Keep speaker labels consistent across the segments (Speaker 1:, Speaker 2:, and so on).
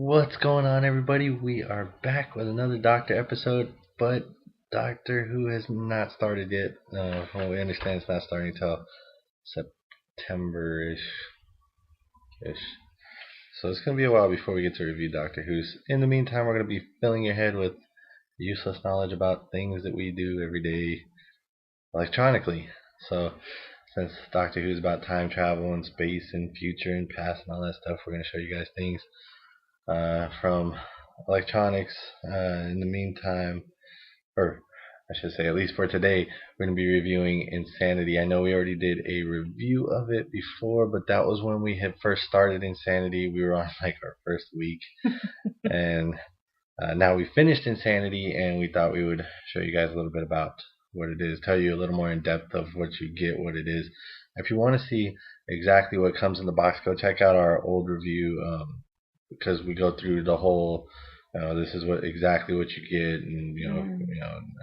Speaker 1: What's going on, everybody? We are back with another Doctor episode, but Doctor Who has not started yet. Well, we understand it's not starting until September-ish. So it's going to be a while before we get to review Doctor Who's. In the meantime, we're going to be filling your head with useless knowledge about things that we do every day electronically. So since Doctor Who's about time travel and space and future and past and all that stuff, we're going to show you guys things from electronics. In the meantime, or I should say, at least for today, we're going to be reviewing Insanity. I know we already did a review of it before, but that was when we had first started Insanity. We were on like our first week, and now we finished Insanity, and we thought we would show you guys a little bit about what it is, tell you a little more in depth of what you get, what it is. If you want to see exactly what comes in the box, go check out our old review. Because we go through the whole, this is exactly what you get, and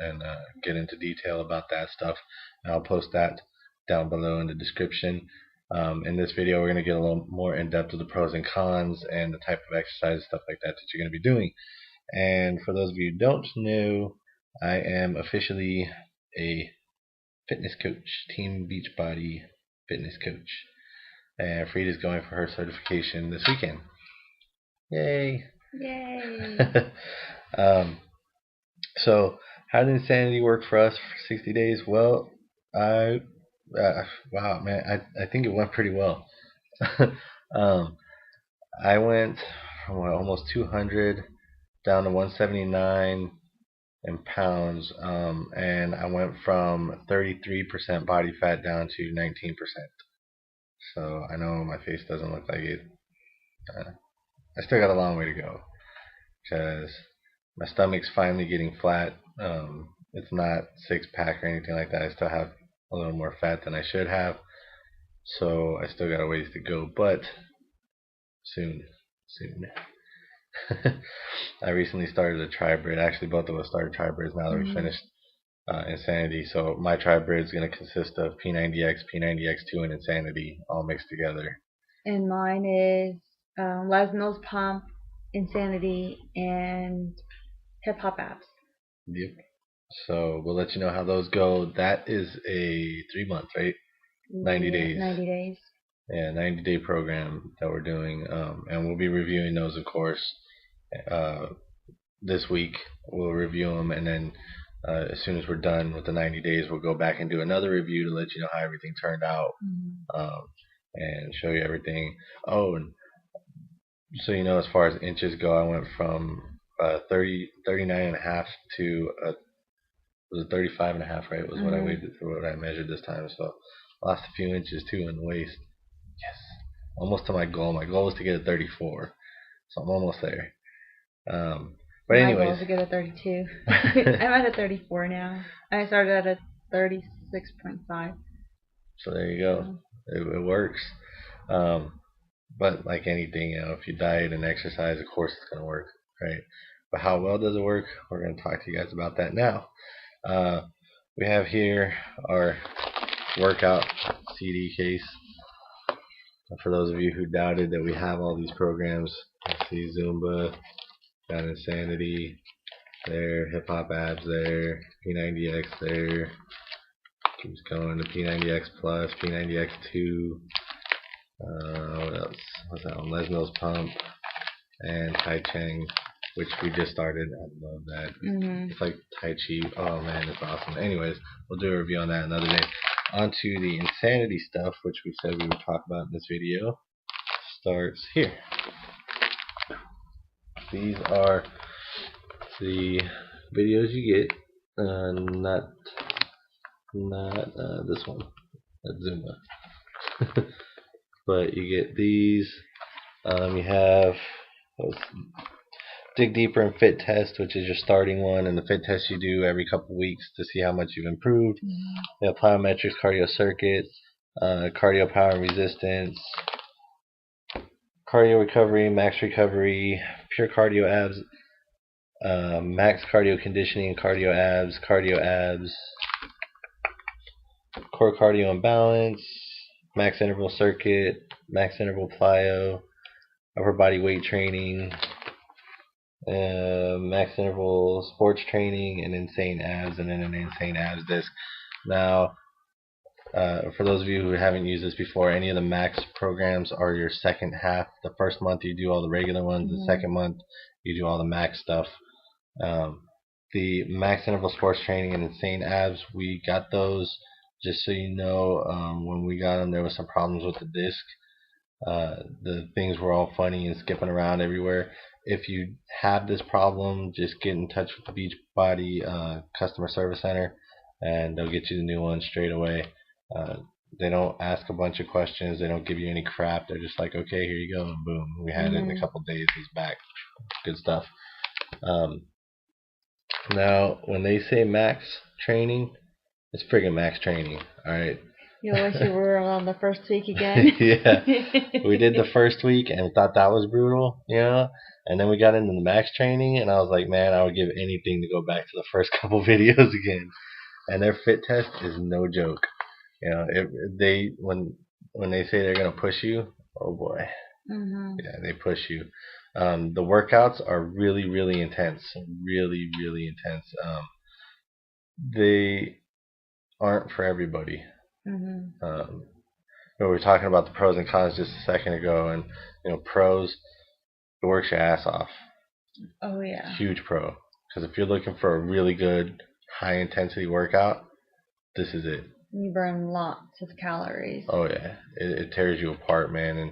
Speaker 1: and get into detail about that stuff. And I'll post that down below in the description. In this video, we're going to get a little more in depth of the pros and cons and the type of exercise, stuff like that you're going to be doing. And for those of you who don't know, I am officially a fitness coach, Team Beachbody fitness coach. And Frida's going for her certification this weekend. Yay!
Speaker 2: Yay!
Speaker 1: So how did Insanity work for us for 60 days? Well, wow, man, I think it went pretty well. I went from almost 200 down to 179 in pounds, and I went from 33% body fat down to 19%. So I know my face doesn't look like it. I still got a long way to go because my stomach's finally getting flat. It's not six pack or anything like that. I still have a little more fat than I should have, so I still got a ways to go, but soon. I recently started a tri-brid. Actually, both of us started tri-brids now that we finished Insanity. So my tri-brid is going to consist of P90X, P90X2, and Insanity all mixed together.
Speaker 2: And mine is Lesno's Pump, Insanity, and Hip Hop Abs.
Speaker 1: Yep. So we'll let you know how those go. That is a 3 month, right? 90 days.
Speaker 2: 90 days.
Speaker 1: Yeah, 90-day program that we're doing, and we'll be reviewing those, of course, this week. We'll review them, and then as soon as we're done with the 90 days, we'll go back and do another review to let you know how everything turned out, and show you everything. Oh, and so as far as inches go, I went from 39 and a half to was it 35 and a half, right? Was what I weighed, what I measured this time. So I lost a few inches too in the waist. Yes, almost to my goal. My goal was to get a 34, so I'm almost there. But anyways,
Speaker 2: my goal is to get a 32. I'm at a 34 now. I started at a 36.5.
Speaker 1: So there you go. It works. But like anything, if you diet and exercise, of course it's gonna work, right? But how well does it work? We're gonna talk to you guys about that now. We have here our workout CD case. For those of you who doubted that we have all these programs, see Zumba, got Insanity there, Hip Hop Abs there, P90X there, keeps going to P90X Plus, P90X2, what else? What's that one? Lesno's Pump, and Tai Chang, which we just started. I love that. It's like Tai Chi. Oh man, it's awesome. Anyways, we'll do a review on that another day. On to the Insanity stuff, which we said we would talk about in this video. Starts here. These are the videos you get. Not this one. That's Zumba. But you get these. You have Dig Deeper and Fit Test, which is your starting one, and the fit test you do every couple weeks to see how much you've improved. You have Plyometrics, Cardio Circuit, Cardio Power and Resistance, Cardio Recovery, Max Recovery, Pure Cardio Abs, Max Cardio Conditioning, Cardio Abs, Core Cardio and Balance, Max Interval Circuit, Max Interval Plyo, Upper Body Weight Training, max interval sports training, and insane abs, and then an insane abs disc. Now, for those of you who haven't used this before, any of the max programs are your second half. The first month you do all the regular ones. The second month you do all the max stuff. Um, the max interval sports training and insane abs, we got those. Just so you know, when we got them, there was some problems with the disc. The things were all funny and skipping around everywhere. If you have this problem, just get in touch with the Beachbody customer service center, and they'll get you the new one straight away. Uh, they don't ask a bunch of questions. They don't give you any crap. They're just like, okay, here you go, and boom, we had it in a couple of days. It's back. Good stuff. Um, Now, when they say max training, it's friggin' max training. All right.
Speaker 2: You wish you were on the first week again.
Speaker 1: Yeah, we did the first week and thought that was brutal, and then we got into the max training, and I was like, man, I would give anything to go back to the first couple videos again. And their fit test is no joke. They when they say they're gonna push you, oh boy, yeah, they push you. The workouts are really, really intense, really, really intense. They aren't for everybody. We were talking about the pros and cons just a second ago, and pros, it works your ass off.
Speaker 2: Oh yeah.
Speaker 1: Huge pro, because if you're looking for a really good high intensity workout, this is it.
Speaker 2: You burn lots of calories.
Speaker 1: Oh yeah, it tears you apart, man, and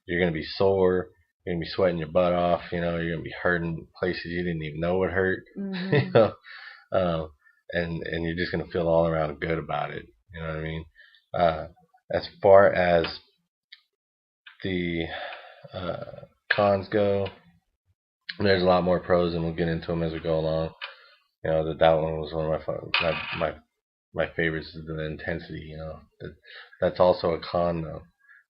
Speaker 1: you're gonna be sore. You're gonna be sweating your butt off. You're gonna be hurting places you didn't even know would hurt. And you're just gonna feel all around good about it. You know what I mean? As far as the cons go, there's a lot more pros, and we'll get into them as we go along. That one was one of my favorites, is the intensity. That's also a con though,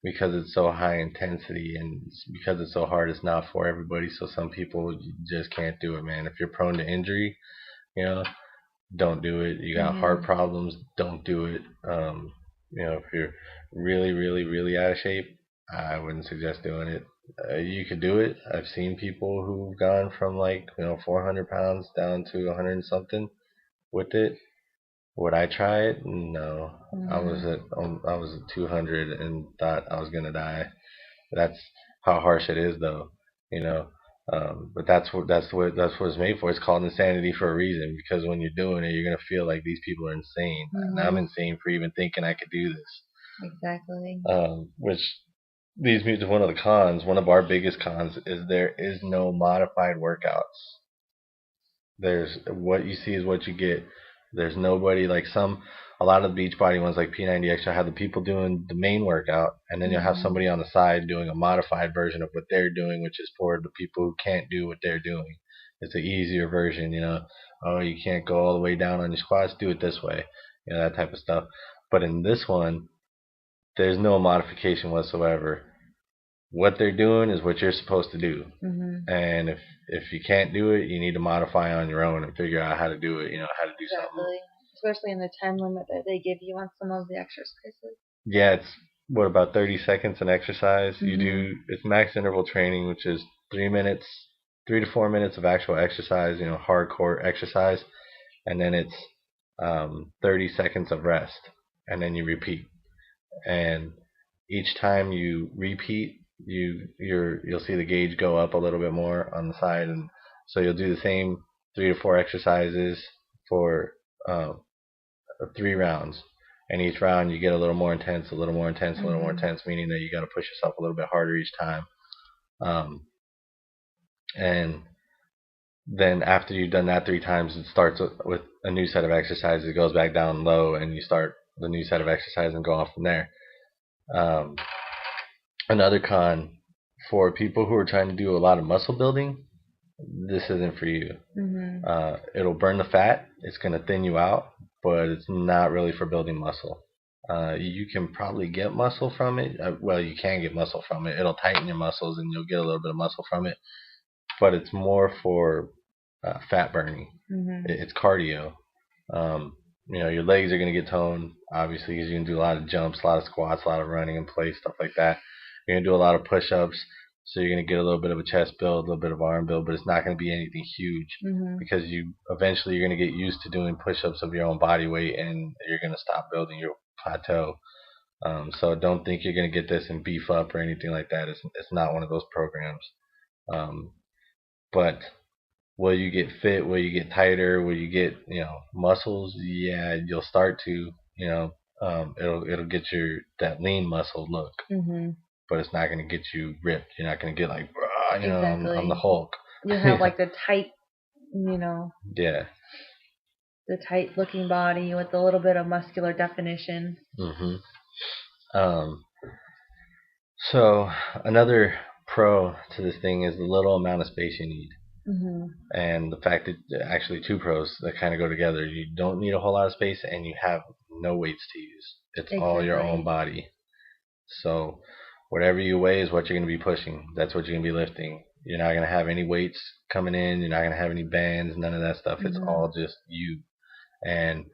Speaker 1: because it's so high intensity and because it's so hard. It's not for everybody. So some people just can't do it, man. If you're prone to injury, don't do it. You got heart problems, don't do it. If you're really, really, really out of shape, I wouldn't suggest doing it. You could do it. I've seen people who've gone from 400 pounds down to 100 and something with it. Would I try it? No. I was at 200 and thought I was gonna die. That's how harsh it is, though. You know. But that's what it's made for. It's called insanity for a reason, because when you're doing it, you're gonna feel like these people are insane, and I'm insane for even thinking I could do this.
Speaker 2: Exactly.
Speaker 1: Which leads me to one of the cons. One of our biggest cons is there is no modified workouts. There's what you see is what you get. There's nobody like a lot of the Beachbody ones like P90 Extra have the people doing the main workout, and then you'll have somebody on the side doing a modified version of what they're doing, which is for the people who can't do what they're doing. It's an easier version, Oh, you can't go all the way down on your squats, do it this way, that type of stuff. But in this one, there's no modification whatsoever. What they're doing is what you're supposed to do. And if you can't do it, you need to modify on your own and figure out how to do it, how to do something.
Speaker 2: Especially in the time limit that they give you on some of the exercises.
Speaker 1: Yeah, it's about 30 seconds an exercise. It's max interval training, which is 3 to 4 minutes of actual exercise, hardcore exercise, and then it's 30 seconds of rest, and then you repeat. And each time you repeat, you'll see the gauge go up a little bit more on the side, and so you'll do the same 3 to 4 exercises for 3 rounds, and each round you get a little more intense, a little more intense, a little more intense, meaning that you got to push yourself a little bit harder each time. And then after you've done that 3 times, it starts with a new set of exercises. It goes back down low, and you start the new set of exercises and go off from there. Another con for people who are trying to do a lot of muscle building, this isn't for you. It'll burn the fat. It's going to thin you out, but it's not really for building muscle. You can probably get muscle from it. Well, you can get muscle from it. It'll tighten your muscles, and you'll get a little bit of muscle from it. But it's more for fat burning. It's cardio. Your legs are going to get toned, obviously, because you can do a lot of jumps, a lot of squats, a lot of running in place, stuff like that. You're going to do a lot of push-ups. So you're going to get a little bit of a chest build, a little bit of arm build, but it's not going to be anything huge because you eventually you're going to get used to doing push-ups of your own body weight, and you're going to stop building your plateau. So don't think you're going to get this and beef up or anything like that. It's not one of those programs. But will you get fit? Will you get tighter? Will you get muscles? Yeah, you'll start to. It'll get that lean muscle look, but it's not going to get you ripped. You're not going to get like
Speaker 2: exactly.
Speaker 1: I'm the Hulk.
Speaker 2: You have like the tight,
Speaker 1: Yeah.
Speaker 2: The tight looking body with a little bit of muscular definition.
Speaker 1: So another pro to this thing is the little amount of space you need. And the fact that actually two pros that kind of go together. You don't need a whole lot of space, and you have no weights to use. It's all your own body. So whatever you weigh is what you're going to be pushing. That's what you're going to be lifting. You're not going to have any weights coming in. You're not going to have any bands, none of that stuff. It's all just you. And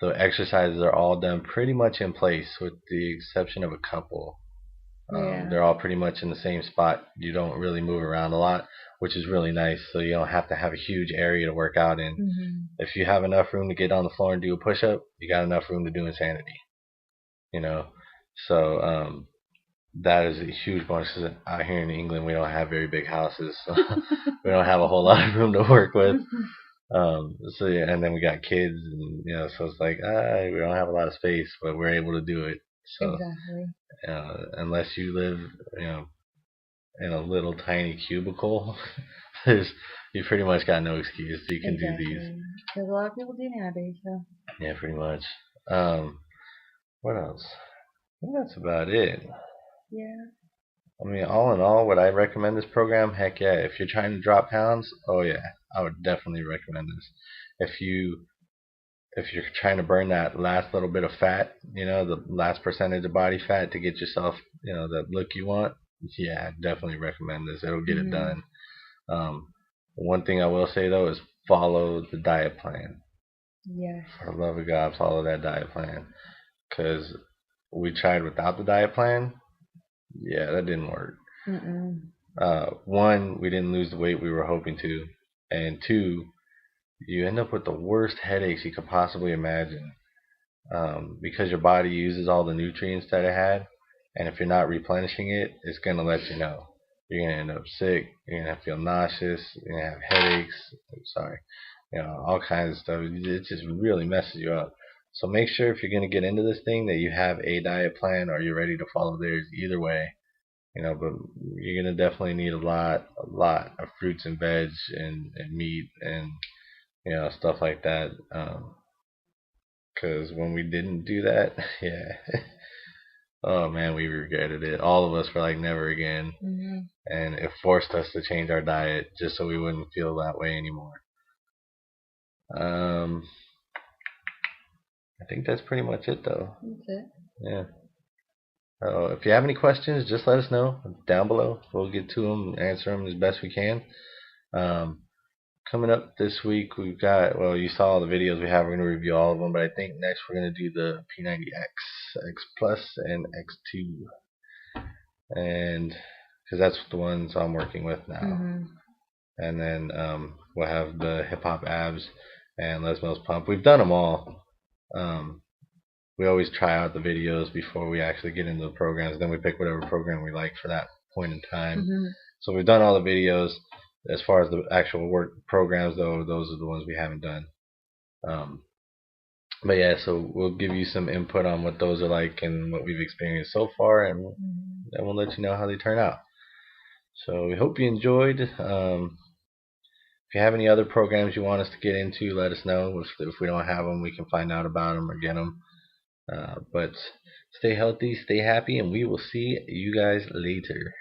Speaker 1: the exercises are all done pretty much in place with the exception of a couple. They're all pretty much in the same spot. You don't really move around a lot, which is really nice. So you don't have to have a huge area to work out in. If you have enough room to get on the floor and do a push-up, you got enough room to do insanity. So that is a huge bonus. Cause out here in England, we don't have very big houses, so we don't have a whole lot of room to work with. So yeah, and then we got kids, and so it's like we don't have a lot of space, but we're able to do it. So,
Speaker 2: exactly.
Speaker 1: Unless you live, in a little tiny cubicle, you pretty much got no excuse. You can do these.
Speaker 2: Because a lot of people do nowadays. So.
Speaker 1: Yeah, pretty much. What else? I think that's about it.
Speaker 2: Yeah.
Speaker 1: I mean, all in all, would I recommend this program? Heck yeah. If you're trying to drop pounds, oh yeah, I would definitely recommend this. If you're trying to burn that last little bit of fat, the last percentage of body fat to get yourself, that look you want, yeah, I definitely recommend this. It'll get it done. One thing I will say though is follow the diet plan.
Speaker 2: Yes. For
Speaker 1: the love of God, follow that diet plan. Because we tried without the diet plan. Yeah, that didn't work. One, we didn't lose the weight we were hoping to, and two, you end up with the worst headaches you could possibly imagine, because your body uses all the nutrients that it had, and if you're not replenishing it, it's gonna let you know. You're gonna end up sick. You're gonna feel nauseous. You're gonna have headaches. All kinds of stuff. It just really messes you up. So make sure if you're gonna get into this thing that you have a diet plan or you're ready to follow theirs. Either way, but you're gonna definitely need a lot of fruits and veg and meat and stuff like that. Because when we didn't do that, yeah, oh man, we regretted it. All of us were like, never again. And it forced us to change our diet just so we wouldn't feel that way anymore. I think that's pretty much it, though.
Speaker 2: That's it.
Speaker 1: Yeah. If you have any questions, just let us know down below. We'll get to them and answer them as best we can. Coming up this week, we've got, you saw the videos we have. We're going to review all of them, but I think next we're going to do the P90X, X Plus, and X2. And because that's the ones I'm working with now. And then we'll have the Hip Hop Abs and Les Mills Pump. We've done them all. We always try out the videos before we actually get into the programs. Then we pick whatever program we like for that point in time. So we've done all the videos. As far as the actual work programs, though, those are the ones we haven't done. But yeah, so we'll give you some input on what those are like and what we've experienced so far, and then we'll let you know how they turn out. So we hope you enjoyed. If you have any other programs you want us to get into, let us know. If we don't have them, we can find out about them or get them. But stay healthy, stay happy, and we will see you guys later.